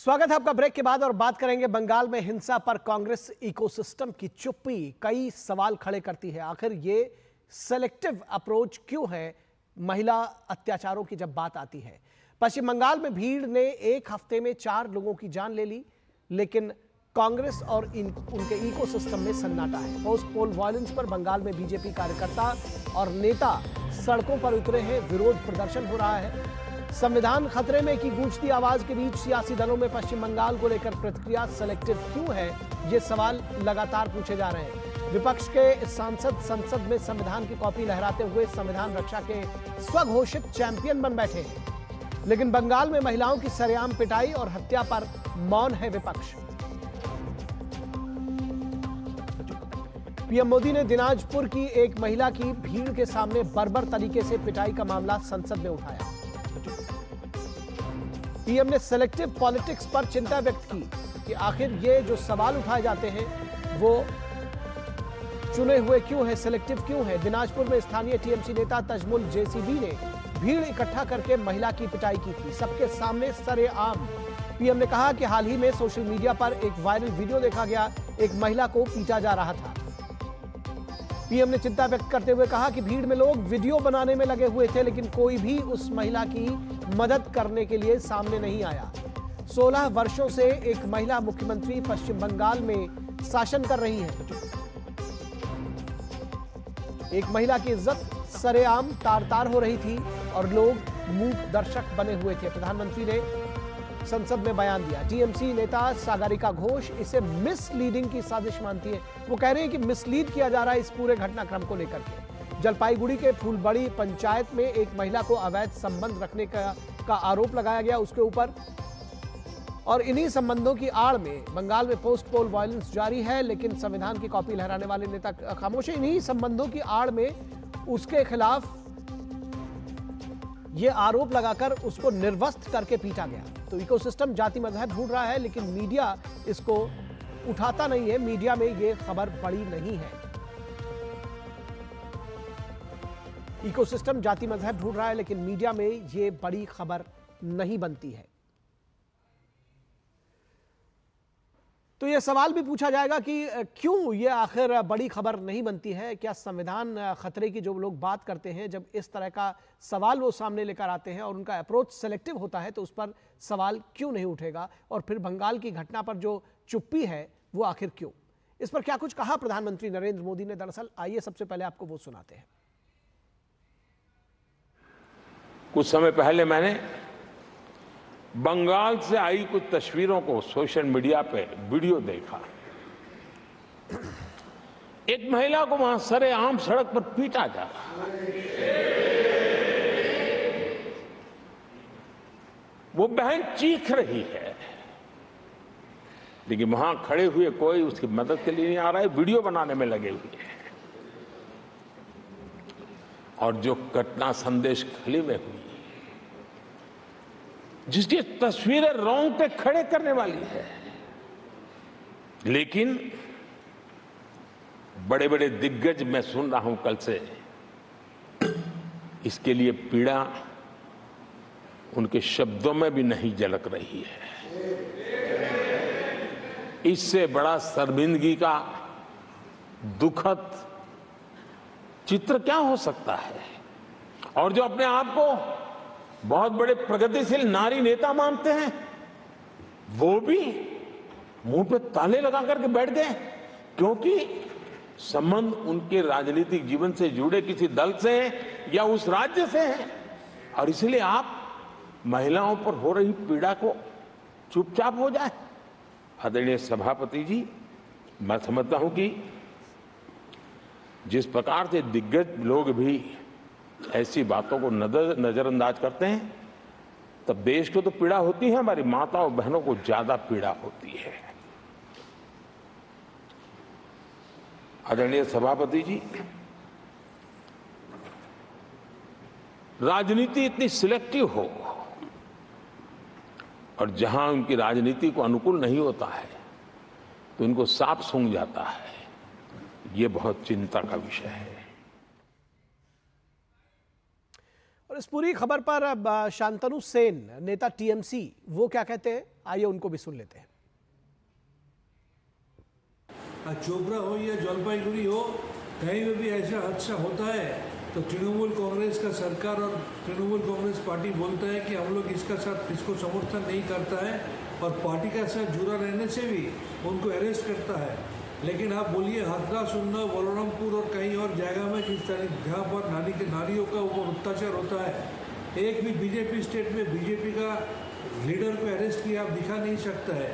स्वागत है आपका ब्रेक के बाद और बात करेंगे बंगाल में हिंसा पर कांग्रेस इकोसिस्टम की चुप्पी कई सवाल खड़े करती है। आखिर ये सेलेक्टिव अप्रोच क्यों है महिला अत्याचारों की जब बात आती है। पश्चिम बंगाल में भीड़ ने एक हफ्ते में 4 लोगों की जान ले ली, लेकिन कांग्रेस और उनके इकोसिस्टम में सन्नाटा है। पोस्ट पोल वायलेंस पर बंगाल में बीजेपी कार्यकर्ता और नेता सड़कों पर उतरे हैं, विरोध प्रदर्शन हो रहा है। संविधान खतरे में की गूंजती आवाज के बीच सियासी दलों में पश्चिम बंगाल को लेकर प्रतिक्रिया सेलेक्टिव क्यों है, ये सवाल लगातार पूछे जा रहे हैं। विपक्ष के सांसद संसद में संविधान की कॉपी लहराते हुए संविधान रक्षा के स्वघोषित चैंपियन बन बैठे हैं, लेकिन बंगाल में महिलाओं की सरेआम पिटाई और हत्या पर मौन है विपक्ष। पीएम मोदी ने दिनाजपुर की एक महिला की भीड़ के सामने बर्बर तरीके से पिटाई का मामला संसद में उठाया। पीएम ने सेलेक्टिव पॉलिटिक्स पर चिंता व्यक्त की कि आखिर ये जो सवाल उठाए जाते हैं वो चुने हुए क्यों है, सेलेक्टिव क्यों है। दिनाजपुर में स्थानीय टीएमसी नेता तजमुल जेसीबी ने भीड़ इकट्ठा करके महिला की पिटाई की थी, सबके सामने सरेआम। पीएम ने कहा कि हाल ही में सोशल मीडिया पर एक वायरल वीडियो देखा गया, एक महिला को पीटा जा रहा था। पीएम ने चिंता व्यक्त करते हुए कहा कि भीड़ में लोग वीडियो बनाने में लगे हुए थे, लेकिन कोई भी उस महिला की मदद करने के लिए सामने नहीं आया। 16 वर्षों से एक महिला मुख्यमंत्री पश्चिम बंगाल में शासन कर रही है। एक महिला की इज्जत सरेआम तार-तार हो रही थी और लोग मूक दर्शक बने हुए थे। प्रधानमंत्री ने संसद में बयान दिया। टीएमसी नेता सागरिका घोष इसे मिसलीडिंग की साजिश मानती है। वो कह रहे हैं कि मिसलीड किया जा रहा है इस पूरे घटनाक्रम को लेकर के। जलपाईगुड़ी के फूलबड़ी पंचायत में एक महिला को अवैध संबंध रखने का आरोप लगाया गया उसके ऊपर, और इन्हीं संबंधों की आड़ में बंगाल में पोस्ट पोल वायलेंस जारी है, लेकिन संविधान की कॉपी लहराने वाले नेता खामोश है। इन्हीं संबंधों की आड़ में उसके खिलाफ ये आरोप लगाकर उसको निर्वस्त्र करके पीटा गया। तो इकोसिस्टम जाति मजहब ढूंढ रहा है, लेकिन मीडिया इसको उठाता नहीं है। मीडिया में ये खबर बड़ी नहीं है। इकोसिस्टम जाति मजहब ढूंढ रहा है, लेकिन मीडिया में ये बड़ी खबर नहीं बनती है। तो यह सवाल भी पूछा जाएगा कि क्यों ये आखिर बड़ी खबर नहीं बनती है। क्या संविधान खतरे की जो लोग बात करते हैं, जब इस तरह का सवाल वो सामने लेकर आते हैं और उनका अप्रोच सेलेक्टिव होता है, तो उस पर सवाल क्यों नहीं उठेगा। और फिर बंगाल की घटना पर जो चुप्पी है वो आखिर क्यों। इस पर क्या कुछ कहा प्रधानमंत्री नरेंद्र मोदी ने दरअसल, आइए सबसे पहले आपको वो सुनाते हैं। कुछ समय पहले मैंने बंगाल से आई कुछ तस्वीरों को सोशल मीडिया पे वीडियो देखा। एक महिला को वहां सरेआम सड़क पर पीटा जा रहा है। वो बहन चीख रही है, लेकिन वहां खड़े हुए कोई उसकी मदद के लिए नहीं आ रहा है, वीडियो बनाने में लगे हुए हैं। और जो घटना संदेश खली में हुई, जिसकी तस्वीरें रोंगटे खड़े करने वाली है, लेकिन बड़े बड़े दिग्गज मैं सुन रहा हूं कल से, इसके लिए पीड़ा उनके शब्दों में भी नहीं झलक रही है। इससे बड़ा शर्मिंदगी का दुखद चित्र क्या हो सकता है। और जो अपने आप को बहुत बड़े प्रगतिशील नारी नेता मानते हैं, वो भी मुंह पे ताले लगा करके बैठ गए, क्योंकि संबंध उनके राजनीतिक जीवन से जुड़े किसी दल से है या उस राज्य से है। और इसलिए आप महिलाओं पर हो रही पीड़ा को चुपचाप हो जाए। आदरणीय सभापति जी, मैं समझता हूं कि जिस प्रकार से दिग्गज लोग भी ऐसी बातों को नजरअंदाज करते हैं, तब देश को तो पीड़ा होती है, हमारी माताओं बहनों को ज्यादा पीड़ा होती है। आदरणीय सभापति जी, राजनीति इतनी सिलेक्टिव हो और जहां उनकी राजनीति को अनुकूल नहीं होता है तो इनको साफ सूंघ जाता है, ये बहुत चिंता का विषय है। और इस पूरी खबर पर शांतनु सेन, नेता टीएमसी, वो क्या कहते हैं, आइए उनको भी सुन लेते हैं। चोपड़ा हो या जलपाईगुड़ी हो, कहीं में भी ऐसा हादसा होता है तो तृणमूल कांग्रेस का सरकार और तृणमूल कांग्रेस पार्टी बोलता है कि हम लोग इसका साथ इसको समर्थन नहीं करता है और पार्टी का साथ जुड़ा रहने से भी उनको अरेस्ट करता है। लेकिन आप बोलिए हाथरस, उन्नाव, बलरामपुर और कहीं और जगह में किस तरह जहाँ पर नारियों का ऊपर अत्याचार होता है, एक भी बीजेपी स्टेट में बीजेपी का लीडर को अरेस्ट किया आप दिखा नहीं सकता है।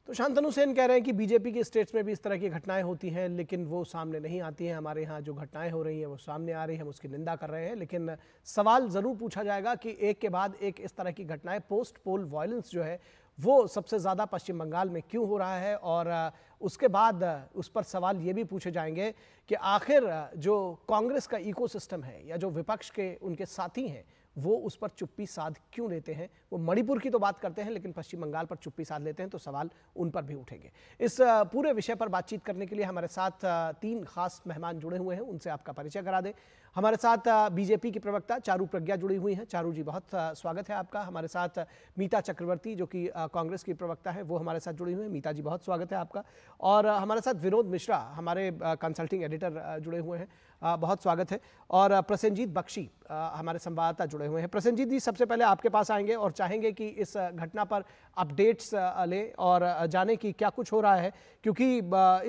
तो शांतनु सेन कह रहे हैं कि बीजेपी के स्टेट्स में भी इस तरह की घटनाएं होती हैं, लेकिन वो सामने नहीं आती हैं। हमारे यहाँ जो घटनाएं हो रही हैं वो सामने आ रही हैं, हम उसकी निंदा कर रहे हैं। लेकिन सवाल ज़रूर पूछा जाएगा कि एक के बाद एक इस तरह की घटनाएं, पोस्ट पोल वायलेंस जो है वो सबसे ज़्यादा पश्चिम बंगाल में क्यों हो रहा है, और उसके बाद उस पर सवाल ये भी पूछे जाएंगे कि आखिर जो कांग्रेस का इकोसिस्टम है या जो विपक्ष के उनके साथी हैं वो उस पर चुप्पी साध क्यों लेते हैं। वो मणिपुर की तो बात करते हैं लेकिन पश्चिम बंगाल पर चुप्पी साध लेते हैं, तो सवाल उन पर भी उठेंगे। इस पूरे विषय पर बातचीत करने के लिए हमारे साथ 3 खास मेहमान जुड़े हुए हैं, उनसे आपका परिचय करा दें। हमारे साथ बीजेपी की प्रवक्ता चारू प्रज्ञा जुड़ी हुई हैं। चारू जी, बहुत स्वागत है आपका। हमारे साथ मीता चक्रवर्ती जो कि कांग्रेस की प्रवक्ता है, वो हमारे साथ जुड़ी हुई हैं। मीता जी, बहुत स्वागत है आपका। और हमारे साथ विनोद मिश्रा, हमारे कंसल्टिंग एडिटर जुड़े हुए हैं, बहुत स्वागत है। और प्रसेनजीत बख्शी हमारे संवाददाता जुड़े हुए हैं। प्रसेनजीत जी, सबसे पहले आपके पास आएंगे और चाहेंगे कि इस घटना पर अपडेट्स लें और जानें कि क्या कुछ हो रहा है, क्योंकि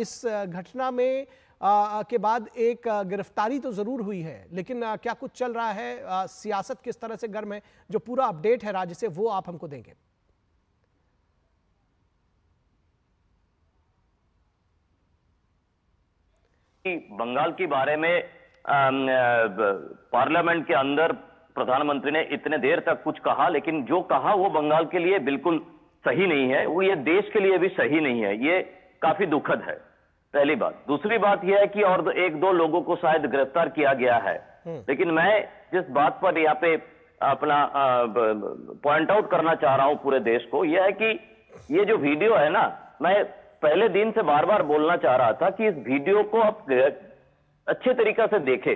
इस घटना में के बाद एक गिरफ्तारी तो जरूर हुई है, लेकिन क्या कुछ चल रहा है, सियासत किस तरह से गर्म है, जो पूरा अपडेट है राज्य से वो आप हमको देंगे। बंगाल के बारे में पार्लियामेंट के अंदर प्रधानमंत्री ने इतने देर तक कुछ कहा, लेकिन जो कहा वो बंगाल के लिए बिल्कुल सही नहीं है, वो ये देश के लिए भी सही नहीं है। ये काफी दुखद है, पहली बात। दूसरी बात यह है कि और 1-2 लोगों को शायद गिरफ्तार किया गया है, लेकिन मैं जिस बात पर यहाँ पे अपना पॉइंट आउट करना चाह रहा हूं पूरे देश को, यह है कि ये जो वीडियो है ना, मैं पहले दिन से बार बार बोलना चाह रहा था कि इस वीडियो को आप अच्छे तरीका से देखें।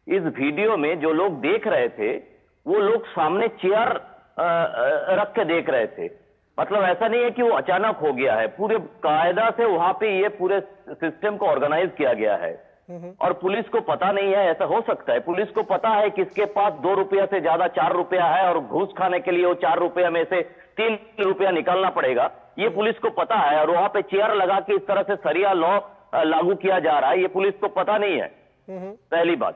इस वीडियो में जो लोग देख रहे थे वो लोग सामने चेयर रख के देख रहे थे। मतलब ऐसा नहीं है कि वो अचानक हो गया है, पूरे कायदा से वहां पे ये पूरे सिस्टम को ऑर्गेनाइज किया गया है। और पुलिस को पता नहीं है, ऐसा हो सकता है, पुलिस को पता है कि इसके पास 2 रुपया से ज्यादा 4 रुपया है और घूस खाने के लिए वो 4 रुपया में से 3 रुपया निकालना पड़ेगा, ये पुलिस को पता है। और वहां पे चेयर लगा के इस तरह से सरिया लॉ लागू किया जा रहा है, ये पुलिस को पता नहीं है, पहली बात।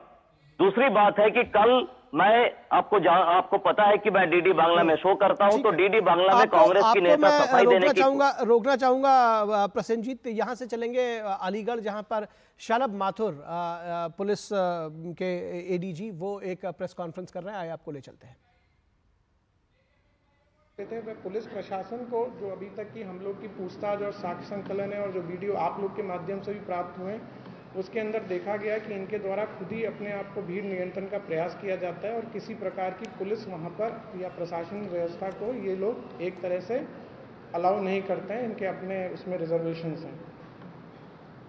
दूसरी बात है कि कल मैं आपको पता है कि मैं डीडी बांग्ला में शो करता हूं, तो डीडी बांग्ला में कांग्रेस की नेता सफाई देने की रोकना चाहूंगा प्रसेनजीत, यहां से चलेंगे अलीगढ़, जहां पर शलभ माथुर पुलिस के एडीजी वो एक प्रेस कॉन्फ्रेंस कर रहे हैं, आइए आपको ले चलते हैं। पुलिस प्रशासन को जो अभी तक की हम लोग की पूछताछ और साक्ष्य संकलन है और जो वीडियो आप लोग के माध्यम से भी प्राप्त हुए हैं, उसके अंदर देखा गया कि इनके द्वारा खुद ही अपने आप को भीड़ नियंत्रण का प्रयास किया जाता है और किसी प्रकार की पुलिस वहां पर या प्रशासनिक व्यवस्था को ये लोग एक तरह से अलाउ नहीं करते हैं, इनके अपने उसमें रिजर्वेशंस हैं।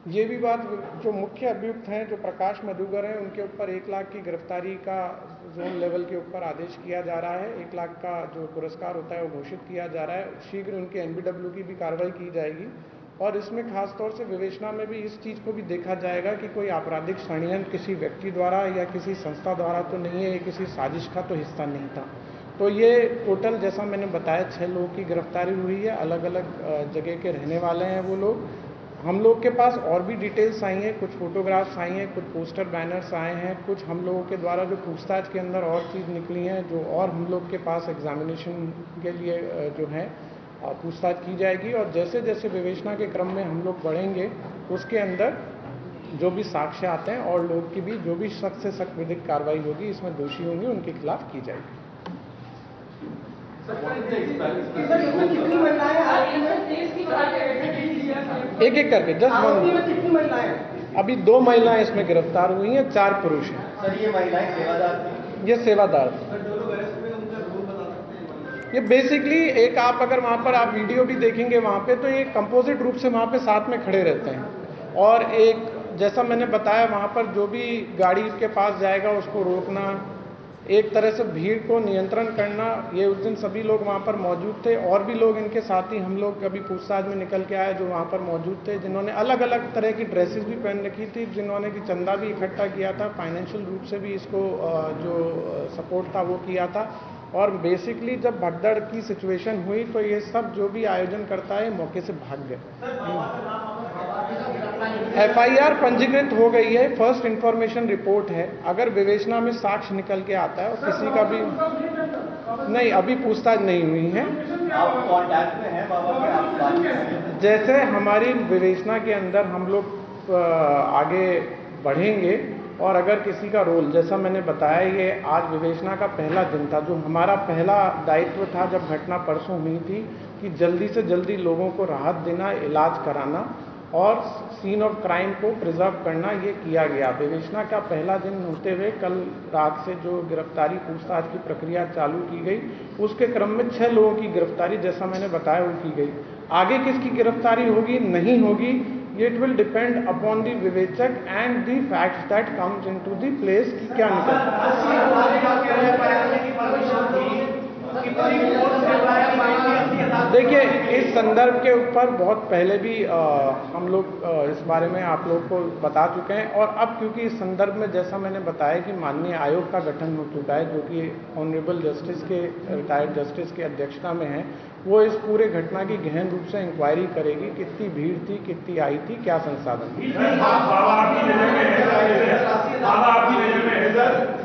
ये भी बात, जो मुख्य अभियुक्त हैं जो प्रकाश मधुकर हैं, उनके ऊपर 1 लाख की गिरफ्तारी का जोन लेवल के ऊपर आदेश किया जा रहा है। 1 लाख का जो पुरस्कार होता है वो घोषित किया जा रहा है। शीघ्र उनके एनबीडब्ल्यू की भी कार्रवाई की जाएगी और इसमें खास तौर से विवेचना में भी इस चीज़ को भी देखा जाएगा कि कोई आपराधिक षड्यंत्र किसी व्यक्ति द्वारा या किसी संस्था द्वारा तो नहीं है, ये किसी साजिश का तो हिस्सा नहीं था। तो ये टोटल, जैसा मैंने बताया, 6 लोगों की गिरफ्तारी हुई है। अलग अलग जगह के रहने वाले हैं वो लोग। हम लोग के पास और भी डिटेल्स आई हैं, कुछ फोटोग्राफ्स आई हैं, कुछ पोस्टर बैनर्स आए हैं, कुछ हम लोगों के द्वारा जो पूछताछ के अंदर और चीज़ निकली हैं, जो और हम लोग के पास एग्जामिनेशन के लिए जो है पूछताछ की जाएगी। और जैसे जैसे विवेचना के क्रम में हम लोग बढ़ेंगे, उसके अंदर जो भी साक्ष्य आते हैं और लोग की भी जो भी सख्त से सख्त विधिक कार्रवाई होगी, इसमें दोषी होंगे, उनके खिलाफ की जाएगी। एक एक करके अभी 2 महिलाएं इसमें गिरफ्तार हुई हैं, 4 पुरुष हैं। सर, ये महिलाएं सेवादार, ये सेवादार। ये बेसिकली एक, आप अगर वहां पर आप वीडियो भी देखेंगे वहां पे, तो ये कंपोजिट रूप से वहां पे साथ में खड़े रहते हैं और एक जैसा मैंने बताया, वहाँ पर जो भी गाड़ी के पास जाएगा उसको रोकना, एक तरह से भीड़ को नियंत्रण करना, ये उस दिन सभी लोग वहाँ पर मौजूद थे। और भी लोग इनके साथी हम लोग अभी पूछताछ में निकल के आए जो वहाँ पर मौजूद थे, जिन्होंने अलग अलग तरह की ड्रेसेस भी पहन रखी थी, जिन्होंने कि चंदा भी इकट्ठा किया था, फाइनेंशियल रूप से भी इसको जो सपोर्ट था वो किया था। और बेसिकली जब भगदड़ की सिचुएशन हुई तो ये सब जो भी आयोजन करता है मौके से भाग गए। FIR पंजीकृत हो गई है, फर्स्ट इंफॉर्मेशन रिपोर्ट है। अगर विवेचना में साक्ष्य निकल के आता है और किसी का भी नहीं, अभी पूछताछ नहीं हुई है। आप कांटेक्ट में हैं बाबा के? आप बात कर रहे हैं? जैसे हमारी विवेचना के अंदर हम लोग आगे बढ़ेंगे और अगर किसी का रोल, जैसा मैंने बताया, ये आज विवेचना का पहला दिन था। जो हमारा पहला दायित्व था जब घटना परसों हुई थी कि जल्दी से जल्दी लोगों को राहत देना, इलाज कराना और सीन ऑफ क्राइम को प्रिजर्व करना, ये किया गया। विवेचना का पहला दिन होते हुए कल रात से जो गिरफ्तारी पूछताछ की प्रक्रिया चालू की गई, उसके क्रम में 6 लोगों की गिरफ्तारी, जैसा मैंने बताया, वो की गई। आगे किसकी गिरफ्तारी होगी नहीं होगी, it will depend upon the विवेचक and the facts that comes into the place कि क्या देखिए, इस संदर्भ के ऊपर बहुत पहले भी हम लोग इस बारे में आप लोग को बता चुके हैं। और अब क्योंकि इस संदर्भ में जैसा मैंने बताया कि माननीय आयोग का गठन हो चुका है, जो कि ऑनरेबल जस्टिस के, रिटायर्ड जस्टिस की अध्यक्षता में है, वो इस पूरे घटना की गहन रूप से इंक्वायरी करेगी। कितनी भीड़ थी, कितनी आई थी, क्या संसाधन।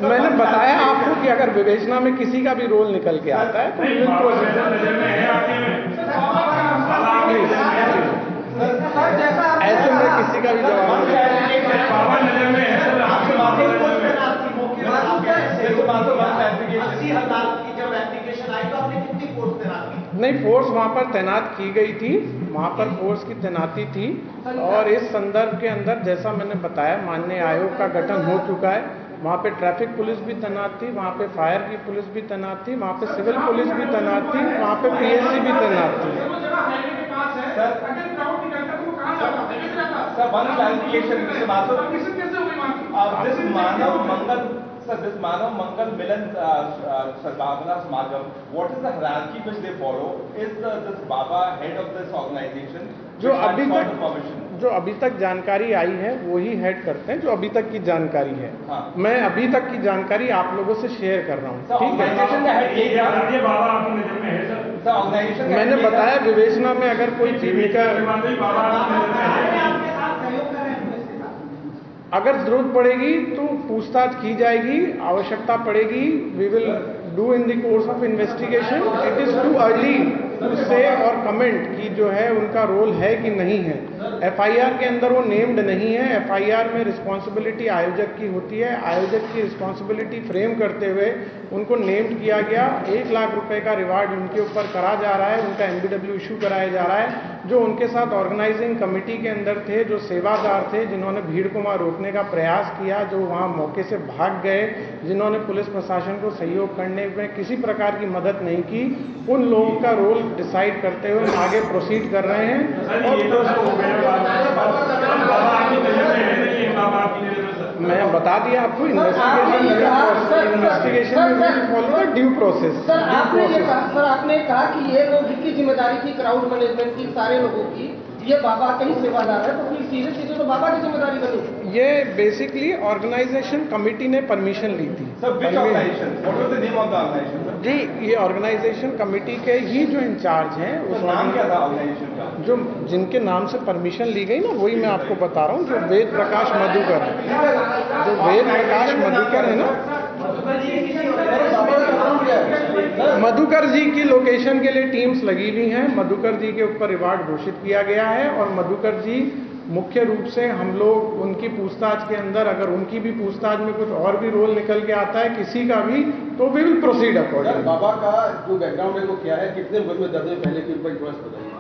मैंने बताया आपको कि अगर विवेचना में किसी का भी रोल निकल के आता है तो ऐसे में किसी का भी जवाब नहीं। फोर्स वहाँ पर तैनात की गई थी, वहाँ पर फोर्स की तैनाती थी। और इस संदर्भ के अंदर जैसा मैंने बताया, माननीय आयोग का गठन हो चुका है। वहाँ पे ट्रैफिक पुलिस भी तैनात थी, वहाँ पे फायर की पुलिस भी तैनात थी, वहाँ पे सिविल पुलिस भी तैनात थी, वहाँ पे PSC भी तैनात थी। This Manav Mangal Milan Sadbhavana Samagam, what is the hierarchy which they follow? Is this Baba head of this organization? जो अभी तक जानकारी आई है वही हेड करते हैं, जो अभी तक की जानकारी है। हाँ। मैं अभी तक की जानकारी आप लोगों से शेयर कर रहा हूँ, ठीक है। मैंने बताया विवेचना में अगर कोई जीविका, अगर जरूरत पड़ेगी तो पूछताछ की जाएगी, आवश्यकता पड़ेगी, we will do in the course of investigation. It is too early to say और कमेंट कि जो है उनका रोल है कि नहीं है। FIR के अंदर वो नेम्ड नहीं है। FIR में रिस्पॉन्सिबिलिटी आयोजक की होती है। आयोजक की रिस्पॉन्सिबिलिटी फ्रेम करते हुए उनको नेम्ड किया गया। 1 लाख रुपए का रिवार्ड उनके ऊपर करा जा रहा है, उनका MBW इशू कराया जा रहा है। जो उनके साथ ऑर्गेनाइजिंग कमेटी के अंदर थे, जो सेवादार थे, जिन्होंने भीड़ को वहाँ रोकने का प्रयास किया, जो वहाँ मौके से भाग गए, जिन्होंने पुलिस प्रशासन को सहयोग करने में किसी प्रकार की मदद नहीं की, उन लोगों का रोल डिसाइड करते हुए हम आगे प्रोसीड कर रहे हैं। मैं बता दिया आपको, इन्वेस्टिगेशन में follow the due process. Sir आपने कहा कि ये लोग की जिम्मेदारी थी क्राउड मैनेजमेंट की, सारे लोगों की, ये बाबा के ही सेवादार है, तो फिर सीधे सीधे तो बाबा की जिम्मेदारी बनी। ये बेसिकली ऑर्गेनाइजेशन कमेटी ने परमिशन ली थी। जी, ये ऑर्गेनाइजेशन कमेटी के ही जो इंचार्ज हैं, उस नाम क्या था ऑर्गेनाइजेशन का? जो जिनके नाम से परमिशन ली गई ना, वही मैं आपको बता रहा हूँ। जो वेद प्रकाश मधुकर, जो वेद प्रकाश मधुकर है ना, मधुकर जी की लोकेशन के लिए टीम्स लगी हुई हैं। मधुकर जी के ऊपर रिवार्ड घोषित किया गया है और मधुकर जी मुख्य रूप से हम लोग उनकी पूछताछ के अंदर, अगर उनकी भी पूछताछ में कुछ और भी रोल निकल के आता है किसी का भी, तो वी विल प्रोसीड अकॉर्डिंग। बाबा का जो बैकग्राउंड है वो क्या है, कितने मुकदमे दर्ज है पहले के ऊपर, बताइए।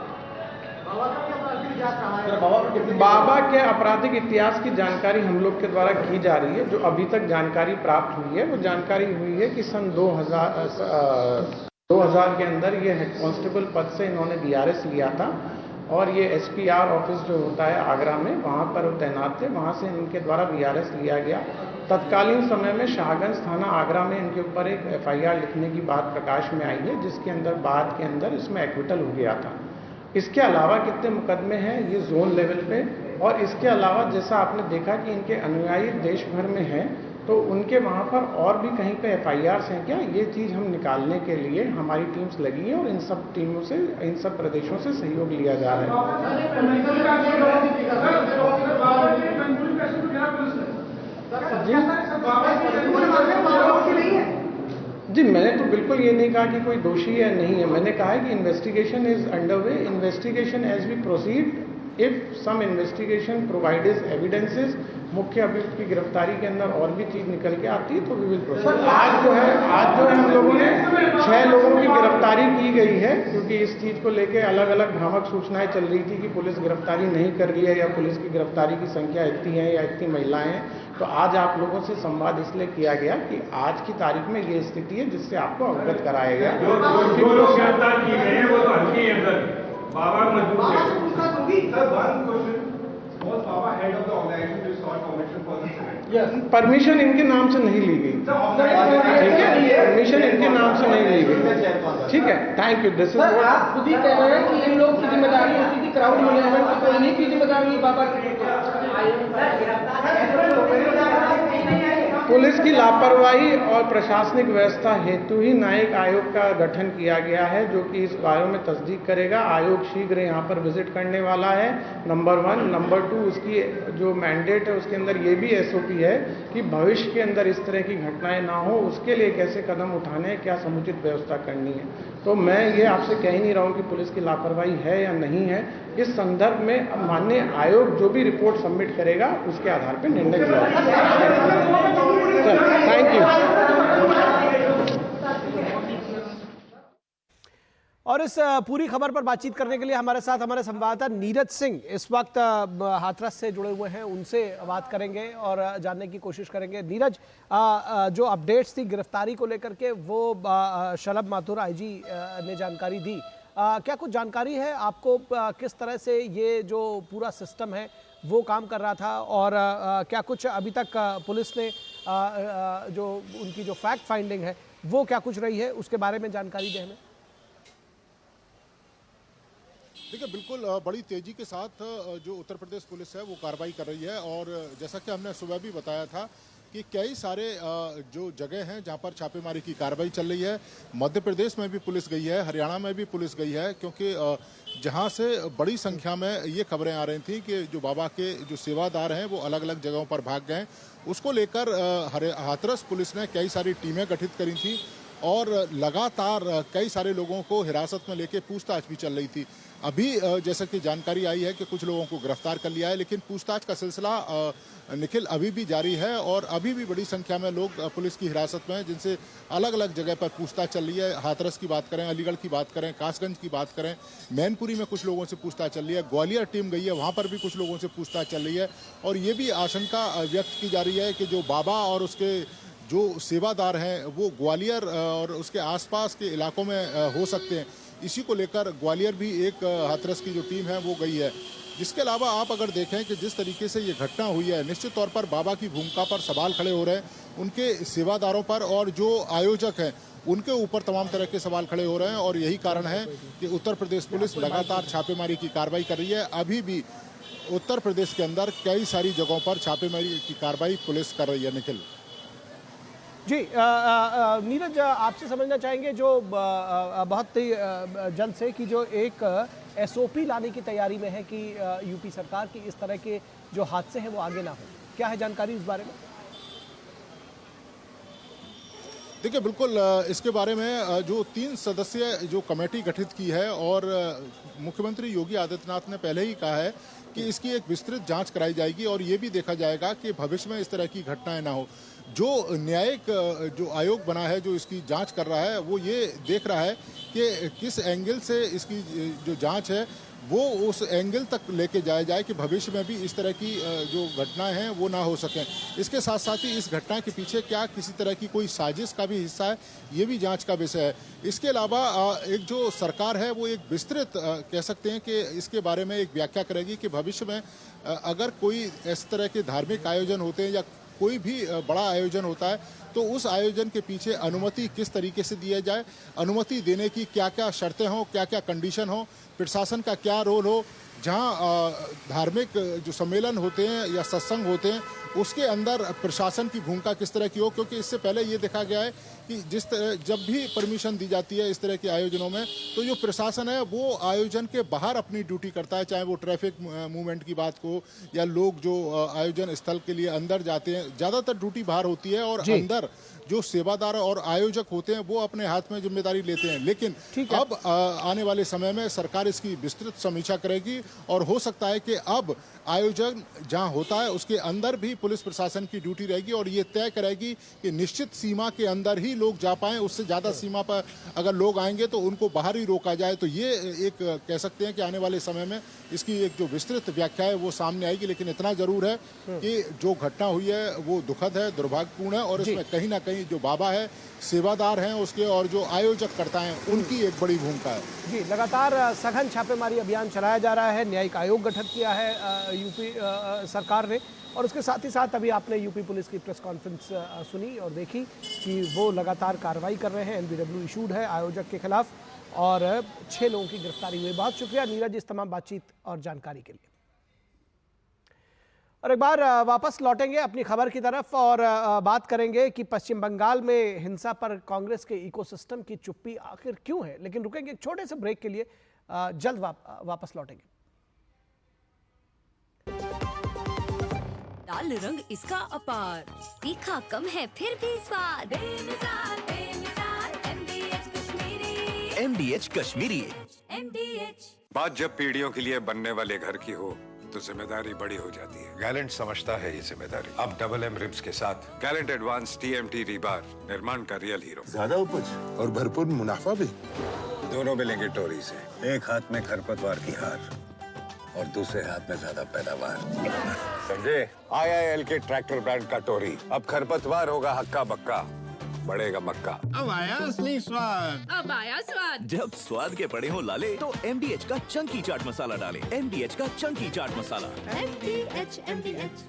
बाबा के आपराधिक इतिहास की जानकारी हम लोग के द्वारा की जा रही है। जो अभी तक जानकारी प्राप्त हुई है वो जानकारी हुई है कि सन 2000 के अंदर ये हेड कांस्टेबल पद से इन्होंने DRS लिया था और ये SPR ऑफिस जो होता है आगरा में, वहाँ पर तैनात थे। वहाँ से इनके द्वारा VRS लिया गया। तत्कालीन समय में शाहगंज थाना आगरा में इनके ऊपर एक FIR लिखने की बात प्रकाश में आई है, जिसके अंदर बाद के अंदर इसमें एक्विटल हो गया था। इसके अलावा कितने मुकदमे हैं ये जोन लेवल पे, और इसके अलावा जैसा आपने देखा कि इनके अनुयायी देश भर में हैं, तो उनके वहाँ पर और भी कहीं पे FIRs हैं क्या, ये चीज़ हम निकालने के लिए हमारी टीम्स लगी हैं और इन सब टीमों से, इन सब प्रदेशों से सहयोग लिया जा रहा है। जी, मैंने तो बिल्कुल ये नहीं कहा कि कोई दोषी है नहीं है। मैंने कहा है कि investigation is under way. Investigation as we proceed, if some investigation provides evidences, मुख्य अभियुक्त की गिरफ्तारी के अंदर और भी चीज निकल के आती है तो वी विल प्रोसीड। आज जो है हम लोगों ने 6 लोगों की गिरफ्तारी की गई है, क्योंकि इस चीज को लेके अलग अलग भ्रामक सूचनाएं चल रही थी कि पुलिस गिरफ्तारी नहीं कर रही है या पुलिस की गिरफ्तारी की संख्या इतनी है या इतनी महिलाएं हैं। तो आज आप लोगों से संवाद इसलिए किया गया कि आज की तारीख में ये स्थिति है, जिससे आपको अवगत कराया गया। जो लोग गिरफ्तार किए गए हैं वो तो हल्की है सर, बाबा मजबूत है। Sir, one question, was Baba head of the organization which sought permission for this event? Yes, permission इनके नाम से नहीं ली गई। ठीक है, परमिशन इनके नाम से नहीं ली गई। ठीक है, थैंक यू। दिस इज आप खुद ही कह रहे हैं कि इन लोग की जिम्मेदारी होती थी क्राउड मैनेजमेंट की, तो इन्हीं की जिम्मेदारी बाबा की। पुलिस की लापरवाही और प्रशासनिक व्यवस्था हेतु ही न्यायिक आयोग का गठन किया गया है, जो कि इस बारे में तस्दीक करेगा। आयोग शीघ्र यहाँ पर विजिट करने वाला है, नंबर 1। नंबर 2, उसकी जो मैंडेट है उसके अंदर ये भी SOP है कि भविष्य के अंदर इस तरह की घटनाएं ना हो, उसके लिए कैसे कदम उठाने हैं, क्या समुचित व्यवस्था करनी है। तो मैं ये आपसे कह ही नहीं रहा हूँ कि पुलिस की लापरवाही है या नहीं है। इस संदर्भ में माननीय आयोग जो भी रिपोर्ट सबमिट करेगा उसके आधार पर निर्णय लिया जाएगा। Thank you. और इस पूरी खबर पर बातचीत करने के लिए हमारे साथ हमारे संवाददाता नीरज सिंह इस वक्त हाथरस से जुड़े हुए हैं, उनसे बात करेंगे और जानने की कोशिश करेंगे। नीरज, जो अपडेट्स थी गिरफ्तारी को लेकर के, वो शलभ माथुर IG ने जानकारी दी। क्या कुछ जानकारी है आपको, किस तरह से ये जो पूरा सिस्टम है वो काम कर रहा था, और क्या कुछ अभी तक पुलिस ने जो उनकी जो फैक्ट फाइंडिंग है वो क्या कुछ रही है, उसके बारे में जानकारी दें हमें। देखिए, बिल्कुल बड़ी तेजी के साथ जो उत्तर प्रदेश पुलिस है वो कार्रवाई कर रही है, और जैसा कि हमने सुबह भी बताया था कि कई सारे जो जगह हैं जहां पर छापेमारी की कार्रवाई चल रही है। मध्य प्रदेश में भी पुलिस गई है, हरियाणा में भी पुलिस गई है, क्योंकि जहां से बड़ी संख्या में ये खबरें आ रही थी कि जो बाबा के जो सेवादार हैं वो अलग अलग जगहों पर भाग गए। उसको लेकर हाथरस पुलिस ने कई सारी टीमें गठित करी थी और लगातार कई सारे लोगों को हिरासत में लेके पूछताछ भी चल रही थी। अभी जैसे कि जानकारी आई है कि कुछ लोगों को गिरफ्तार कर लिया है, लेकिन पूछताछ का सिलसिला निखिल अभी भी जारी है और अभी भी बड़ी संख्या में लोग पुलिस की हिरासत में हैं, जिनसे अलग अलग जगह पर पूछताछ चल रही है। हाथरस की बात करें, अलीगढ़ की बात करें, कासगंज की बात करें, मैनपुरी में कुछ लोगों से पूछताछ चल रही है, ग्वालियर टीम गई है, वहाँ पर भी कुछ लोगों से पूछताछ चल रही है। और ये भी आशंका व्यक्त की जा रही है कि जो बाबा और उसके जो सेवादार हैं वो ग्वालियर और उसके आसपास के इलाकों में हो सकते हैं। इसी को लेकर ग्वालियर भी एक हाथरस की जो टीम है वो गई है। जिसके अलावा आप अगर देखें कि जिस तरीके से ये घटना हुई है, निश्चित तौर पर बाबा की भूमिका पर सवाल खड़े हो रहे हैं, उनके सेवादारों पर और जो आयोजक हैं उनके ऊपर तमाम तरह के सवाल खड़े हो रहे हैं। और यही कारण है कि उत्तर प्रदेश पुलिस लगातार छापेमारी की कार्रवाई कर रही है। अभी भी उत्तर प्रदेश के अंदर कई सारी जगहों पर छापेमारी की कार्रवाई पुलिस कर रही है। निखिल जी, नीरज, आपसे समझना चाहेंगे जो बहुत ही जल्द से कि जो एक SOP लाने की तैयारी में है कि यूपी सरकार की इस तरह के जो हादसे हैं वो आगे ना हो, क्या है जानकारी इस बारे में? देखिए, बिल्कुल इसके बारे में जो 3 सदस्यीय जो कमेटी गठित की है और मुख्यमंत्री योगी आदित्यनाथ ने पहले ही कहा है कि इसकी एक विस्तृत जांच कराई जाएगी और ये भी देखा जाएगा कि भविष्य में इस तरह की घटनाएं ना हो। जो न्यायिक जो आयोग बना है जो इसकी जांच कर रहा है वो ये देख रहा है कि किस एंगल से इसकी जो जांच है वो उस एंगल तक लेके जाया जाए कि भविष्य में भी इस तरह की जो घटनाएं हैं वो ना हो सकें। इसके साथ साथ ही इस घटना के पीछे क्या किसी तरह की कोई साजिश का भी हिस्सा है, ये भी जांच का विषय है। इसके अलावा एक जो सरकार है वो एक विस्तृत कह सकते हैं कि इसके बारे में एक व्याख्या करेगी कि भविष्य में अगर कोई इस तरह के धार्मिक आयोजन होते हैं या कोई भी बड़ा आयोजन होता है तो उस आयोजन के पीछे अनुमति किस तरीके से दिया जाए, अनुमति देने की क्या क्या शर्तें हों, क्या क्या कंडीशन हो, प्रशासन का क्या रोल हो, जहां धार्मिक जो सम्मेलन होते हैं या सत्संग होते हैं उसके अंदर प्रशासन की भूमिका किस तरह की हो। क्योंकि इससे पहले ये देखा गया है कि जब भी परमिशन दी जाती है इस तरह के आयोजनों में तो जो प्रशासन है वो आयोजन के बाहर अपनी ड्यूटी करता है, चाहे वो ट्रैफिक मूवमेंट की बात हो या लोग जो आयोजन स्थल के लिए अंदर जाते हैं, ज़्यादातर ड्यूटी बाहर होती है और अंदर जो सेवादार और आयोजक होते हैं वो अपने हाथ में जिम्मेदारी लेते हैं। लेकिन अब आने वाले समय में सरकार इसकी विस्तृत समीक्षा करेगी और हो सकता है कि अब आयोजन जहां होता है उसके अंदर भी पुलिस प्रशासन की ड्यूटी रहेगी और ये तय करेगी कि निश्चित सीमा के अंदर ही लोग जा पाएं, उससे ज़्यादा सीमा पर अगर लोग आएंगे तो उनको बाहर ही रोका जाए। तो ये एक कह सकते हैं कि आने वाले समय में इसकी एक जो विस्तृत व्याख्या है वो सामने आएगी। लेकिन इतना जरूर है कि जो घटना हुई है वो दुखद है, दुर्भाग्यपूर्ण है और इसमें कहीं ना कहीं जो बाबा है, सेवादार हैं उसके और जो आयोजक करता है उनकी एक बड़ी भूमिका है। जी, लगातार सघन छापेमारी अभियान चलाया जा रहा है। न्यायिक आयोग गठित किया है यूपी सरकार ने और उसके साथ ही साथ अभी आपने यूपी पुलिस की प्रेस कॉन्फ्रेंस सुनी और देखी कि वो लगातार कार्रवाई कर रहे हैं। एनबीडब्ल्यू इशूड है आयोजक के खिलाफ और 6 लोगों की गिरफ्तारी हुई। बहुत शुक्रिया नीरज इस तमाम बातचीत और जानकारी के लिए। और एक बार वापस लौटेंगे अपनी खबर की तरफ और बात करेंगे कि पश्चिम बंगाल में हिंसा पर कांग्रेस के इकोसिस्टम की चुप्पी आखिर क्यों है। लेकिन रुकेंगे एक छोटे से ब्रेक के लिए, जल्द वापस लौटेंगे। लाल रंग इसका अपार, तीखा कम है फिर भी स्वाद, बेमिसाल बेमिसाल MDH Kashmiri. MDH Kashmiri. MDH। बात जब पीढ़ियों के लिए बनने वाले घर की हो तो जिम्मेदारी बड़ी हो जाती है। गैलेंट समझता है ये जिम्मेदारी। अब डबल M रिब्स के साथ गैलेंट एडवांस TMT रीबार निर्माण का रियल हीरो। ज्यादा उपज और भरपूर मुनाफा भी। दोनों मिलेंगे टोरी से, एक हाथ में खरपतवार की हार और दूसरे हाथ में ज्यादा पैदावार। समझे? IIL के ट्रैक्टर ब्रांड का टोरी। अब खरपतवार होगा हक्का बक्का, बढ़ेगा मक्का। अब आया असली स्वाद। अब आया स्वाद। जब स्वाद के पड़े हो लाले तो MDH का चंकी चाट मसाला डालें। MDH का चंकी चाट मसाला। MDH।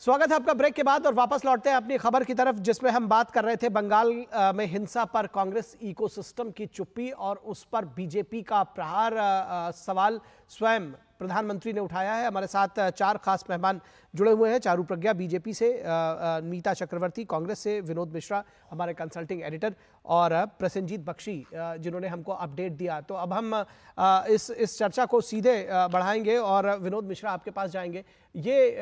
स्वागत है आपका ब्रेक के बाद और वापस लौटते हैं अपनी खबर की तरफ, जिसमें हम बात कर रहे थे बंगाल में हिंसा पर कांग्रेस इकोसिस्टम की चुप्पी और उस पर बीजेपी का प्रहार। सवाल स्वयं प्रधानमंत्री ने उठाया है। हमारे साथ 4 खास मेहमान जुड़े हुए हैं। चारू प्रज्ञा बीजेपी से, नीता चक्रवर्ती कांग्रेस से, विनोद मिश्रा हमारे कंसल्टिंग एडिटर और प्रसेनजीत बख्शी जिन्होंने हमको अपडेट दिया। तो अब हम इस चर्चा को सीधे बढ़ाएंगे और विनोद मिश्रा आपके पास जाएंगे। ये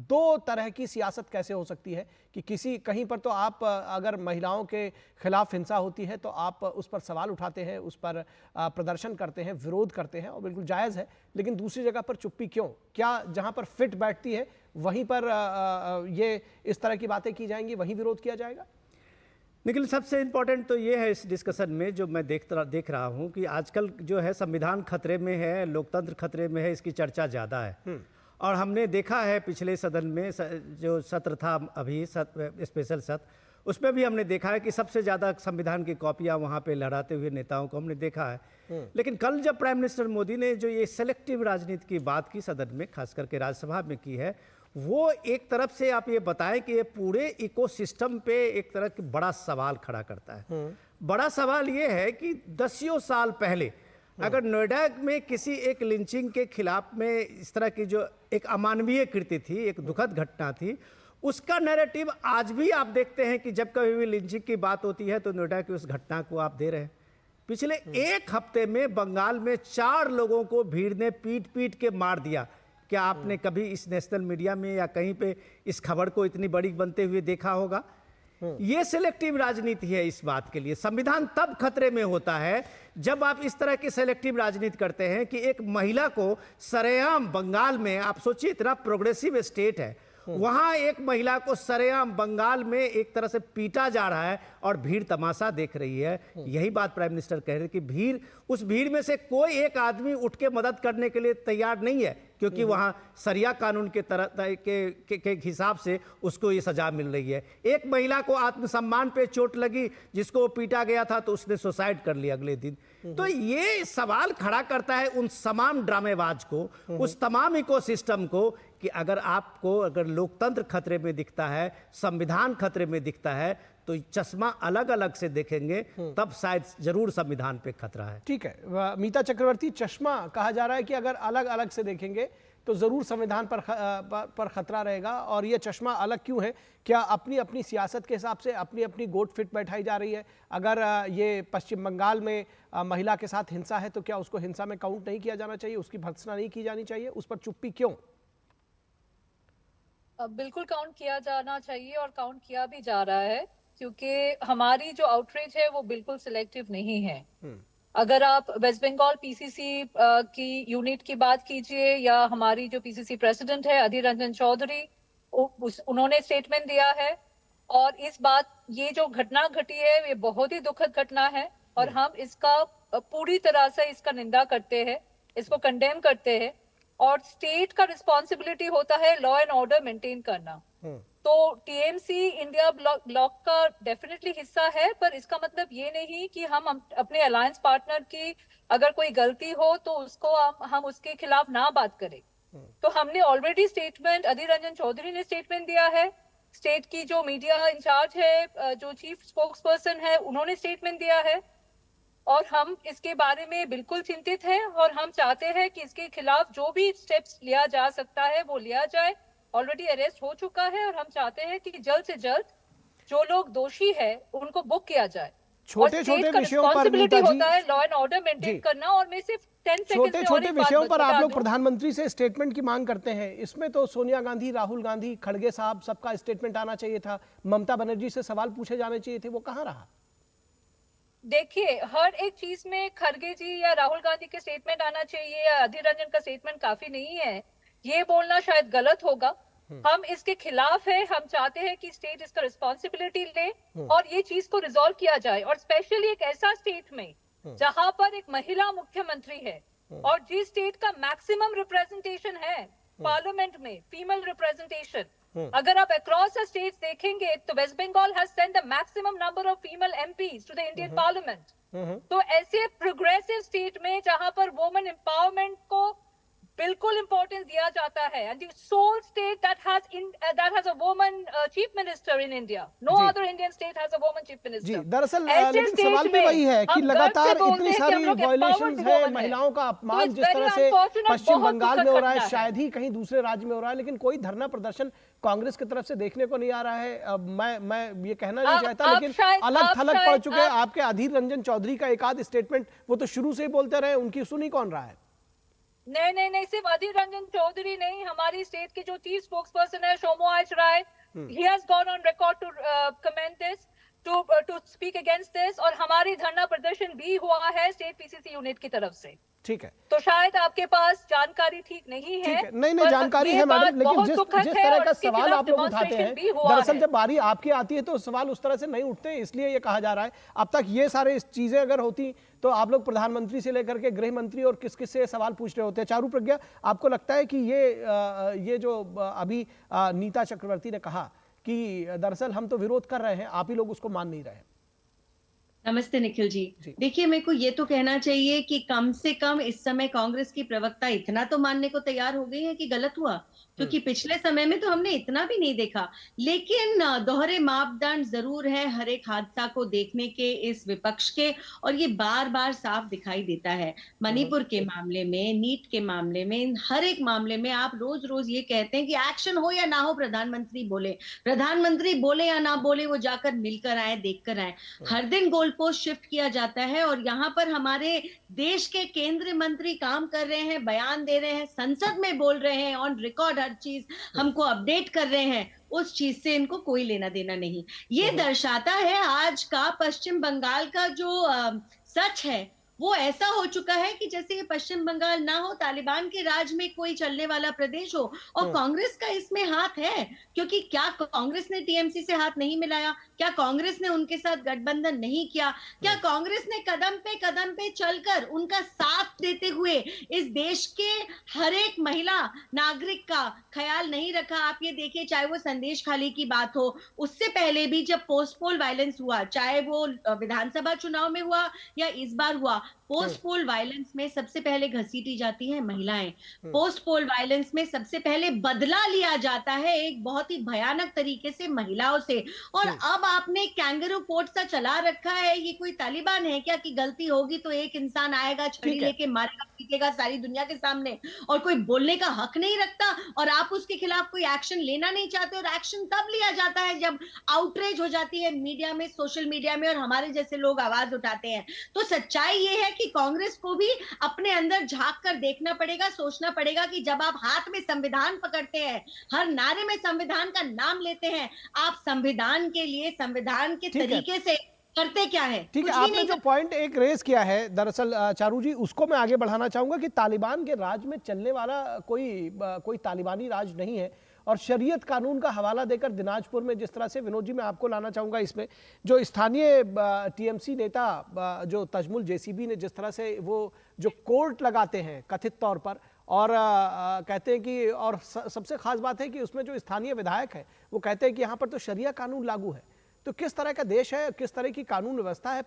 2 तरह की सियासत कैसे हो सकती है कि कहीं पर तो आप अगर महिलाओं के खिलाफ हिंसा होती है तो आप उस पर सवाल उठाते हैं, उस पर प्रदर्शन करते हैं, विरोध करते हैं और बिल्कुल जायज़ है। लेकिन दूसरी जगह पर चुप्पी क्यों? क्या जहां पर फिट बैठती है वहीं पर ये इस तरह की बातें की जाएंगी, वहीं विरोध किया जाएगा? लेकिन सबसे इम्पोर्टेंट तो ये है इस डिस्कशन में जो मैं देख रहा हूँ कि आजकल जो है संविधान खतरे में है, लोकतंत्र खतरे में है, इसकी चर्चा ज़्यादा है। और हमने देखा है पिछले सदन में जो सत्र था अभी स्पेशल सत्र, उसमें भी हमने देखा है कि सबसे ज़्यादा संविधान की कॉपियाँ वहाँ पे लहराते हुए नेताओं को हमने देखा है। लेकिन कल जब प्राइम मिनिस्टर मोदी ने जो ये सेलेक्टिव राजनीति की बात की सदन में, खास करके राज्यसभा में की है, वो एक तरफ से आप ये बताएं कि ये पूरे इकोसिस्टम पे एक तरह की बड़ा सवाल खड़ा करता है। बड़ा सवाल ये है कि 10 साल पहले अगर नोएडा में किसी एक लिंचिंग के खिलाफ में इस तरह की जो एक अमानवीय कृति थी, एक दुखद घटना थी, उसका नैरेटिव आज भी आप देखते हैं कि जब कभी भी लिंचिंग की बात होती है तो नोएडा की उस घटना को आप दे रहे हैं। पिछले 1 हफ्ते में बंगाल में 4 लोगों को भीड़ ने पीट के मार दिया। क्या आपने कभी इस नेशनल मीडिया में या कहीं पे इस खबर को इतनी बड़ी बनते हुए देखा होगा? ये सिलेक्टिव राजनीति है इस बात के लिए। संविधान तब खतरे में होता है जब आप इस तरह की सिलेक्टिव राजनीति करते हैं कि एक महिला को सरेआम बंगाल में, आप सोचिए इतना प्रोग्रेसिव स्टेट है, वहां एक महिला को सरेआम बंगाल में एक तरह से पीटा जा रहा है और भीड़ तमाशा देख रही है। यही बात प्राइम मिनिस्टर कह रहे हैं कि उस भीड़ में से कोई एक आदमी उठ के मदद करने के लिए तैयार नहीं है, क्योंकि वहां सरिया कानून के के हिसाब से उसको ये सजा मिल रही है। एक महिला को आत्मसम्मान पे चोट लगी, जिसको पीटा गया था, तो उसने सुसाइड कर लिया अगले दिन। तो ये सवाल खड़ा करता है उन तमाम ड्रामेबाज को, उस तमाम इकोसिस्टम को, कि अगर लोकतंत्र खतरे में दिखता है, संविधान खतरे में दिखता है, तो चश्मा अलग अलग से देखेंगे, तब शायद जरूर संविधान पे खतरा है। ठीक है मीता चक्रवर्ती, चश्मा कहा जा रहा है कि अगर अलग अलग से देखेंगे तो जरूर संविधान पर खतरा रहेगा। और ये चश्मा अलग क्यों है? क्या अपनी अपनी सियासत के हिसाब से अपनी अपनी गोट फिट बैठाई जा रही है? अगर ये पश्चिम बंगाल में महिला के साथ हिंसा है तो क्या उसको हिंसा में काउंट नहीं किया जाना चाहिए, उसकी भर्त्सना नहीं की जानी चाहिए? उस पर चुप्पी क्यों? बिल्कुल काउंट किया जाना चाहिए और काउंट किया भी जा रहा है, क्योंकि हमारी जो आउटरीच है वो बिल्कुल सिलेक्टिव नहीं है। अगर आप वेस्ट बंगाल पीसीसी की यूनिट की बात कीजिए, या हमारी जो पीसीसी प्रेसिडेंट है अधीर रंजन चौधरी, उन्होंने स्टेटमेंट दिया है, और ये जो घटना घटी है ये बहुत ही दुखद घटना है, और हम इसका पूरी तरह से इसका निंदा करते हैं, इसको कंडेम करते हैं। और स्टेट का रिस्पॉन्सिबिलिटी होता है लॉ एंड ऑर्डर मेंटेन करना। तो टीएमसी इंडिया ब्लॉक का डेफिनेटली हिस्सा है, पर इसका मतलब ये नहीं कि हम अपने अलायंस पार्टनर की अगर कोई गलती हो तो उसको हम उसके खिलाफ ना बात करें। तो हमने ऑलरेडी स्टेटमेंट, अधीर रंजन चौधरी ने स्टेटमेंट दिया है, स्टेट की जो मीडिया इंचार्ज है, जो चीफ स्पोक्स पर्सन है, उन्होंने स्टेटमेंट दिया है, और हम इसके बारे में बिल्कुल चिंतित हैं, और हम चाहते हैं कि इसके खिलाफ जो भी स्टेप्स लिया जा सकता है वो लिया जाए। ऑलरेडी अरेस्ट हो चुका है, और हम चाहते हैं कि जल्द से जल्द जो लोग दोषी है उनको बुक किया जाए। छोटे-छोटे विषयों पर मीता जी होता है लॉ एंड ऑर्डर मेंटेन करना, और मैं सिर्फ 10 सेकंड में छोटे विषयों पर आप लोग प्रधानमंत्री से स्टेटमेंट की मांग करते हैं। इसमें तो सोनिया गांधी, राहुल गांधी, खड़गे साहब, सबका स्टेटमेंट आना चाहिए था। ममता बनर्जी से सवाल पूछे जाने चाहिए थे, वो कहाँ रहा? देखिए, हर एक चीज में खड़गे जी या राहुल गांधी के स्टेटमेंट आना चाहिए या अधीर रंजन का स्टेटमेंट काफी नहीं है, ये बोलना शायद गलत होगा। हम इसके खिलाफ है, हम चाहते हैं कि स्टेट इसका रिस्पॉन्सिबिलिटी ले और ये चीज को रिजॉल्व किया जाए, और स्पेशली एक ऐसा स्टेट में जहां पर एक महिला मुख्यमंत्री है, और जिस स्टेट का मैक्सिमम रिप्रेजेंटेशन है पार्लियामेंट में, फीमेल रिप्रेजेंटेशन, अगर आप अक्रॉस द स्टेट्स देखेंगे तो west Bengal has sent the maximum number of female MPs to the Indian parliament. तो ऐसे प्रोग्रेसिव स्टेट में जहां पर वुमेन एम्पावरमेंट को बिल्कुल इंपॉर्टेंस दिया जाता है, and the sole state that has a woman chief minister in India, no other Indian state has a woman chief minister. जी, दरअसल लेकिन सवाल भी वही है कि लगातार इतनी सारी वायलेशंस है, महिलाओं का अपमान जिस तरह से पश्चिम बंगाल में हो रहा है, शायद ही कहीं दूसरे राज्य में हो रहा है, लेकिन कोई धरना प्रदर्शन कांग्रेस की तरफ से देखने को नहीं आ रहा है। मैं ये कहना नहीं चाहता, लेकिन अलग थलग पड़ चुके हैं। आपके अधीर रंजन चौधरी का एक आध स्टेटमेंट, वो तो शुरू से ही बोलते रहे, उनकी सुनी कौन रहा है? नहीं, सिर्फ अधीर रंजन चौधरी नहीं, हमारी स्टेट के जो चीफ स्पोक्स पर्सन है सोमोआज राय, he has gone on record to comment this, to speak against this, और हमारी धरना प्रदर्शन भी हुआ है स्टेट पीसीसी यूनिट की तरफ से। ठीक है, तो शायद आपके पास जानकारी ठीक नहीं है। नहीं जानकारी है मैडम, लेकिन जिस तरह का सवाल आप लोग उठाते हैं, दरअसल जब बारी आपकी आती है तो सवाल उस तरह से नहीं उठते, इसलिए ये कहा जा रहा है। अब तक ये सारे चीजें अगर होती तो आप लोग प्रधानमंत्री से लेकर के गृह मंत्री और किस किस से सवाल पूछ रहे होते। चारू प्रज्ञा, आपको लगता है कि ये जो अभी नीता चक्रवर्ती ने कहा कि दरअसल हम तो विरोध कर रहे हैं, आप ही लोग उसको मान नहीं रहे? नमस्ते निखिल जी। देखिए, मेरे को ये तो कहना चाहिए कि कम से कम इस समय कांग्रेस की प्रवक्ता इतना तो मानने को तैयार हो गई है कि गलत हुआ, क्योंकि पिछले समय में तो हमने इतना भी नहीं देखा। लेकिन दोहरे मापदंड जरूर है हर एक हादसा को देखने के इस विपक्ष के, और ये बार बार साफ दिखाई देता है। मणिपुर के मामले में, नीट के मामले में, हर एक मामले में आप रोज रोज ये कहते हैं कि एक्शन हो या ना हो, प्रधानमंत्री बोले या ना बोले, वो जाकर मिलकर आए, देख कर आए। हर दिन गोल पोस्ट शिफ्ट किया जाता है, और यहाँ पर हमारे देश के केंद्रीय मंत्री काम कर रहे हैं, बयान दे रहे हैं, संसद में बोल रहे हैं, ऑन रिकॉर्ड हर चीज हमको अपडेट कर रहे हैं। उस चीज से इनको कोई लेना देना नहीं। ये दर्शाता है आज का पश्चिम बंगाल का जो सच है वो ऐसा हो चुका है कि जैसे ये पश्चिम बंगाल ना हो, तालिबान के राज में कोई चलने वाला प्रदेश हो, और कांग्रेस का इसमें हाथ है, क्योंकि क्या कांग्रेस ने टीएमसी से हाथ नहीं मिलाया? क्या कांग्रेस ने उनके साथ गठबंधन नहीं किया? क्या कांग्रेस ने कदम पे चलकर उनका साथ देते हुए इस देश के हर एक महिला नागरिक का ख्याल नहीं रखा? आप ये देखिए, चाहे वो संदेश खाली की बात हो, उससे पहले भी जब पोस्ट पोल वायलेंस हुआ, चाहे वो विधानसभा चुनाव में हुआ या इस बार हुआ, पोस्ट पोल वायलेंस में सबसे पहले घसीटी जाती हैं महिलाएं। पोस्ट पोल वायलेंस में सबसे पहले बदला लिया जाता है एक बहुत ही भयानक तरीके से महिलाओं से। और अब आपने कैंगरू कोर्ट सा चला रखा है। ये कोई तालिबान है क्या कि गलती होगी तो एक इंसान आएगा, छड़ी लेके मारेगा, पीटेगा सारी दुनिया के सामने, और कोई बोलने का हक नहीं रखता, और आप उसके खिलाफ कोई एक्शन लेना नहीं चाहते? और एक्शन तब लिया जाता है जब आउटरीच हो जाती है मीडिया में, सोशल मीडिया में, और हमारे जैसे लोग आवाज उठाते हैं। तो सच्चाई ये है कि कांग्रेस को भी अपने अंदर झांक कर देखना पड़ेगा, सोचना पड़ेगा कि जब आप हाथ में संविधान पकड़ते हैं, हर नारे में संविधान का नाम लेते हैं, आप संविधान के लिए, संविधान के तरीके से करते क्या है? ठीक है, आपने जो पॉइंट एक रेज किया है दरअसल चारू जी, उसको मैं आगे बढ़ाना चाहूंगा कि तालिबान के राज में चलने वाला कोई तालिबानी राज नहीं है। और शरीयत कानून का हवाला देकर दिनाजपुर में जिस तरह से, विनोद जी मैं आपको लाना चाहूँगा इसमें, जो स्थानीय टीएमसी नेता जो तजमुल जेसीबी ने जिस तरह से वो जो कोर्ट लगाते हैं कथित तौर पर, और कहते हैं कि, और सबसे खास बात है कि उसमें जो स्थानीय विधायक है वो कहते हैं कि यहाँ पर तो शरिया कानून लागू है। तो किस तरह का देश है, किस तरह की कानून व्यवस्था है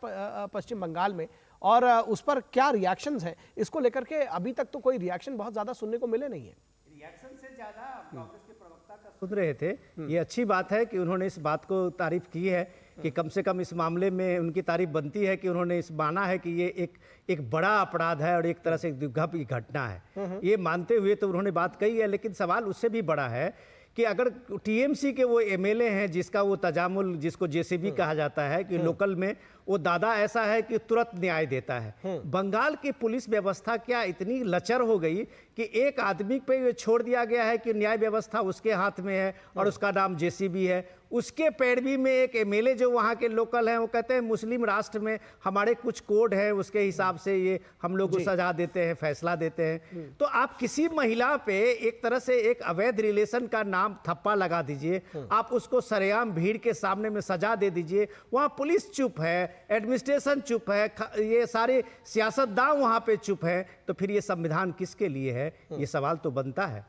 पश्चिम बंगाल में, और उस पर क्या रिएक्शंस हैं, इसको लेकर के अभी तक तो कोई रिएक्शन बहुत ज़्यादा सुनने को मिले नहीं है। रिएक्शन से ज़्यादा कांग्रेस के प्रवक्ता का सुन रहे थे। ये अच्छी बात है कि उन्होंने इस बात को तारीफ की है कि कम से कम इस मामले में उनकी तारीफ बनती है कि उन्होंने इस माना है कि ये एक बड़ा अपराध है और एक तरह से एक दुर्घटना की घटना है। ये मानते हुए तो उन्होंने बात कही है, लेकिन सवाल उससे भी बड़ा है कि अगर टीएमसी के वो एमएलए हैं जिसका वो तजामुल, जिसको जेसीबी कहा जाता है, कि लोकल में वो दादा ऐसा है कि तुरंत न्याय देता है। बंगाल की पुलिस व्यवस्था क्या इतनी लचर हो गई कि एक आदमी पे ये छोड़ दिया गया है कि न्याय व्यवस्था उसके हाथ में है और उसका नाम जेसीबी है। उसके पैरवी में एक एमएलए जो वहाँ के लोकल हैं वो कहते हैं मुस्लिम राष्ट्र में हमारे कुछ कोड है, उसके हिसाब से ये हम लोग को सजा देते हैं, फैसला देते हैं। तो आप किसी महिला पे एक तरह से एक अवैध रिलेशन का नाम थप्पा लगा दीजिए, आप उसको सरेआम भीड़ के सामने में सजा दे दीजिए, वहाँ पुलिस चुप है, एडमिनिस्ट्रेशन चुप है, ये सारे सियासतदान वहाँ पे चुप है, तो फिर ये संविधान किसके लिए है? ये सवाल तो बनता है।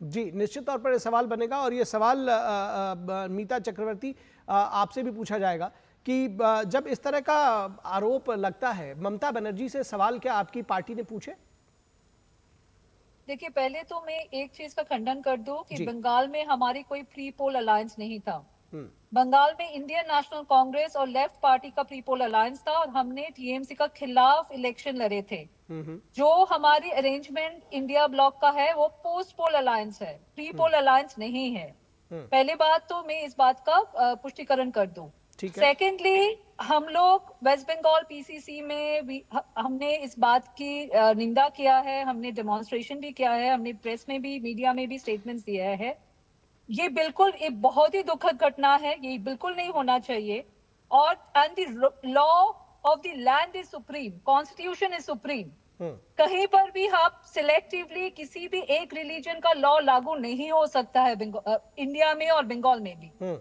जी, निश्चित तौर पर ये सवाल बनेगा, और ये सवाल मीता चक्रवर्ती आपसे भी पूछा जाएगा कि जब इस तरह का आरोप लगता है, ममता बनर्जी से सवाल क्या आपकी पार्टी ने पूछे? देखिए, पहले तो मैं एक चीज का खंडन कर दूं कि बंगाल में हमारी कोई प्री पोल अलायंस नहीं था। बंगाल में इंडियन नेशनल कांग्रेस और लेफ्ट पार्टी का प्री पोल अलायंस था, और हमने टीएमसी का खिलाफ इलेक्शन लड़े थे। जो हमारी अरेंजमेंट इंडिया ब्लॉक का है वो पोस्ट पोल अलायंस है, प्री पोल अलायंस नहीं है। पहले बात तो मैं इस बात का पुष्टिकरण कर दूं। सेकेंडली, हम लोग वेस्ट बंगाल पीसीसी में भी हमने इस बात की निंदा किया है, हमने डेमोन्स्ट्रेशन भी किया है, हमने प्रेस में भी, मीडिया में भी स्टेटमेंट्स दिया है। ये बिल्कुल एक बहुत ही दुखद घटना है, ये बिल्कुल नहीं होना चाहिए। और and the law of the land is supreme, constitution is supreme. कहीं पर भी आप सिलेक्टिवली किसी भी एक रिलीजन का लॉ लागू नहीं हो सकता है इंडिया में और बंगाल में भी।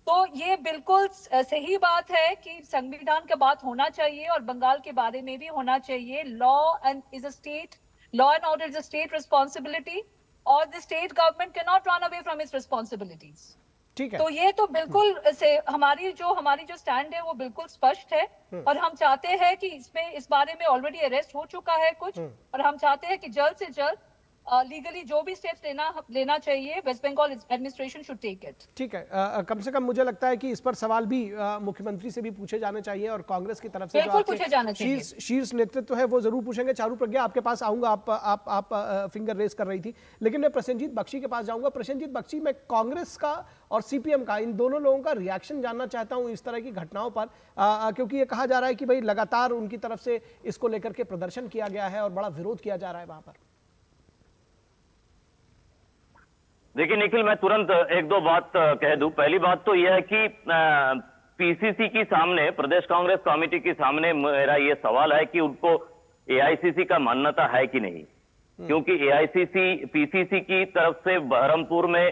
तो ये बिल्कुल सही बात है कि संविधान का बात होना चाहिए और बंगाल के बारे में भी होना चाहिए। Law and order is a state responsibility, और the state government can not run away from its responsibilities. ठीक है, तो ये तो बिल्कुल से हमारी जो स्टैंड है वो बिल्कुल स्पष्ट है, और हम चाहते हैं कि इस बारे में ऑलरेडी अरेस्ट हो चुका है कुछ, और हम चाहते हैं कि जल्द से जल्द लीगली जो भी स्टेप्स लेना चाहिए, west Bengal administration should take it. ठीक है, कम से कम मुझे लगता है कि इस पर सवाल भी मुख्यमंत्री से भी पूछे जाने चाहिए, और कांग्रेस की तरफ से बिल्कुल पूछे जाने चाहिए। शीर्ष नेतृत्व है वो जरूर पूछेंगे। चारू प्रज्ञा, आपके पास आऊंगा, आप फिंगर रेस कर रही थी, लेकिन मैं प्रसेनजीत बख्शी के पास जाऊंगा। प्रसेनजीत बख्शी, मैं कांग्रेस का और सीपीएम का, इन दोनों लोगों का रिएक्शन जानना चाहता हूं इस तरह की घटनाओं पर, क्योंकि ये कहा जा रहा है कि भाई लगातार उनकी तरफ से इसको लेकर के प्रदर्शन किया गया है और बड़ा विरोध किया जा रहा है वहां पर। देखिए निखिल, मैं तुरंत एक दो बात कह दूं। पहली बात तो यह है कि पीसीसी की सामने, प्रदेश कांग्रेस कमेटी के सामने मेरा ये सवाल है कि उनको एआईसीसी का मान्यता है कि नहीं, क्योंकि एआईसीसी पीसीसी की तरफ से बहरमपुर में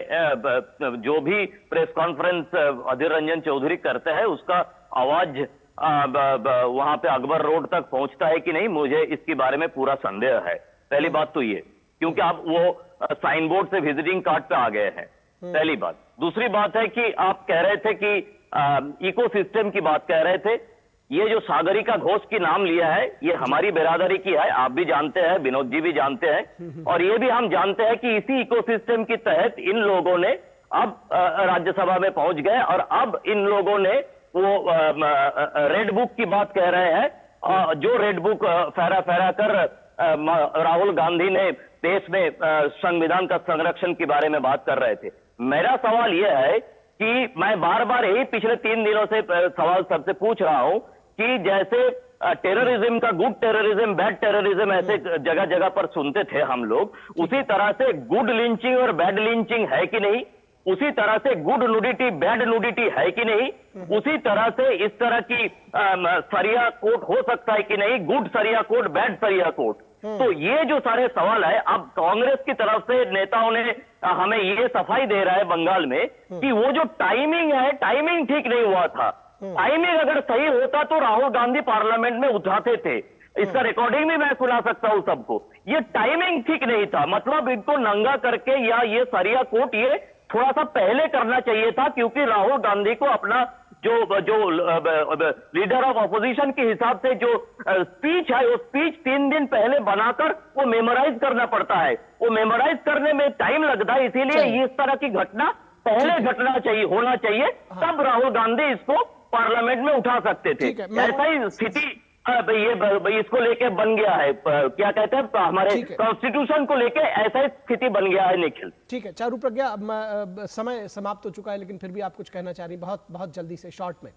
जो भी प्रेस कॉन्फ्रेंस अधीर रंजन चौधरी करते हैं उसका आवाज वहां पे अकबर रोड तक पहुंचता है कि नहीं, मुझे इसके बारे में पूरा संदेह है। पहली बात तो ये, क्योंकि आप वो साइन बोर्ड से विजिटिंग कार्ड पे आ गए हैं, पहली बात। दूसरी बात है कि आप कह रहे थे कि इकोसिस्टम की बात कह रहे थे, ये जो सागरिका घोष की नाम लिया है ये हमारी बिरादरी की है, आप भी जानते हैं, विनोद जी भी जानते हैं, और ये भी हम जानते हैं कि इसी इकोसिस्टम के तहत इन लोगों ने अब राज्यसभा में पहुंच गए और अब इन लोगों ने वो रेड बुक की बात कह रहे हैं, जो रेड बुक फहरा फहरा कर राहुल गांधी ने देश में संविधान का संरक्षण के बारे में बात कर रहे थे। मेरा सवाल यह है कि मैं बार बार यही पिछले 3 दिनों से सवाल सबसे पूछ रहा हूं कि जैसे टेररिज्म का गुड टेररिज्म, बैड टेररिज्म ऐसे जगह जगह पर सुनते थे हम लोग, उसी तरह से गुड लिंचिंग और बैड लिंचिंग है कि नहीं, उसी तरह से गुड नुडिटी बैड नुडिटी है कि नहीं, उसी तरह से इस तरह की सरिया कोर्ट हो सकता है कि नहीं, गुड सरिया कोर्ट बैड सरिया कोर्ट। तो ये जो सारे सवाल है, अब कांग्रेस की तरफ से नेताओं ने हमें ये सफाई दे रहा है बंगाल में कि वो जो टाइमिंग है, टाइमिंग ठीक नहीं हुआ था। टाइमिंग अगर सही होता तो राहुल गांधी पार्लियामेंट में उठाते थे, इसका रिकॉर्डिंग भी मैं सुना सकता हूं सबको। ये टाइमिंग ठीक नहीं था, मतलब इनको नंगा करके या ये सरिया कोर्ट ये थोड़ा सा पहले करना चाहिए था, क्योंकि राहुल गांधी को अपना जो लीडर ऑफ अपोजिशन के हिसाब से जो स्पीच है वो स्पीच 3 दिन पहले बनाकर वो मेमोराइज करना पड़ता है, वो मेमोराइज करने में टाइम लगता है, इसीलिए इस तरह की घटना पहले घटना चाहिए, होना चाहिए, तब राहुल गांधी इसको पार्लियामेंट में उठा सकते थे। ऐसा ही स्थिति ये इसको लेके बन गया है, क्या कहते हैं हमारे कॉन्स्टिट्यूशन को लेके ऐसा ही स्थिति बन गया है। निखिल ठीक है, चारू प्रज्ञा, समय समाप्त हो चुका है, लेकिन फिर भी आप कुछ कहना चाह रही, बहुत बहुत जल्दी से शॉर्ट में।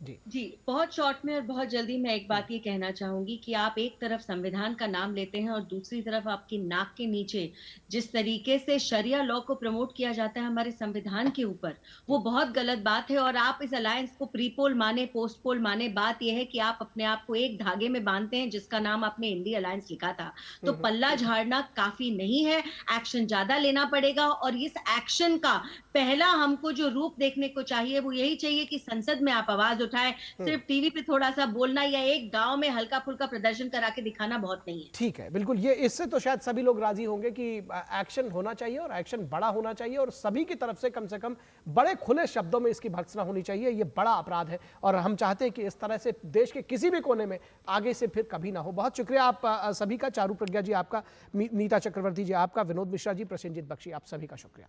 जी बहुत शॉर्ट में और बहुत जल्दी मैं एक बात ये कहना चाहूंगी कि आप एक तरफ संविधान का नाम लेते हैं और दूसरी तरफ आपकी नाक के नीचे जिस तरीके से शरिया लॉ को प्रमोट किया जाता है हमारे संविधान के ऊपर, वो बहुत गलत बात है। और आप इस अलायंस को प्रीपोल माने पोस्ट पोल माने, बात यह है कि आप अपने आप को एक धागे में बांधते हैं जिसका नाम आपने इंडी अलायंस लिखा था। तो पल्ला झाड़ना काफी नहीं है, एक्शन ज्यादा लेना पड़ेगा। और इस एक्शन का पहला हमको जो रूप देखने को चाहिए वो यही चाहिए कि संसद में आप आवाज उठाए, सिर्फ टीवी पे थोड़ा सा बोलना या एक गांव में हल्का फुल्का प्रदर्शन करा के दिखाना बहुत नहीं है। ठीक है, बिल्कुल, ये इससे तो शायद सभी लोग राजी होंगे कि एक्शन होना चाहिए और एक्शन बड़ा होना चाहिए और सभी की तरफ से कम बड़े खुले शब्दों में इसकी भर्त्सना होनी चाहिए। ये बड़ा अपराध है और हम चाहते हैं कि इस तरह से देश के किसी भी कोने में आगे से फिर कभी ना हो। बहुत शुक्रिया आप सभी का, चारू प्रज्ञा जी आपका, नीता चक्रवर्ती जी आपका, विनोद मिश्रा जी, प्रसेनजीत बख्शी, आप सभी का शुक्रिया।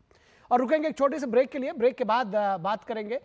और रुकेंगे एक छोटे से ब्रेक के लिए। ब्रेक के बाद बात करेंगे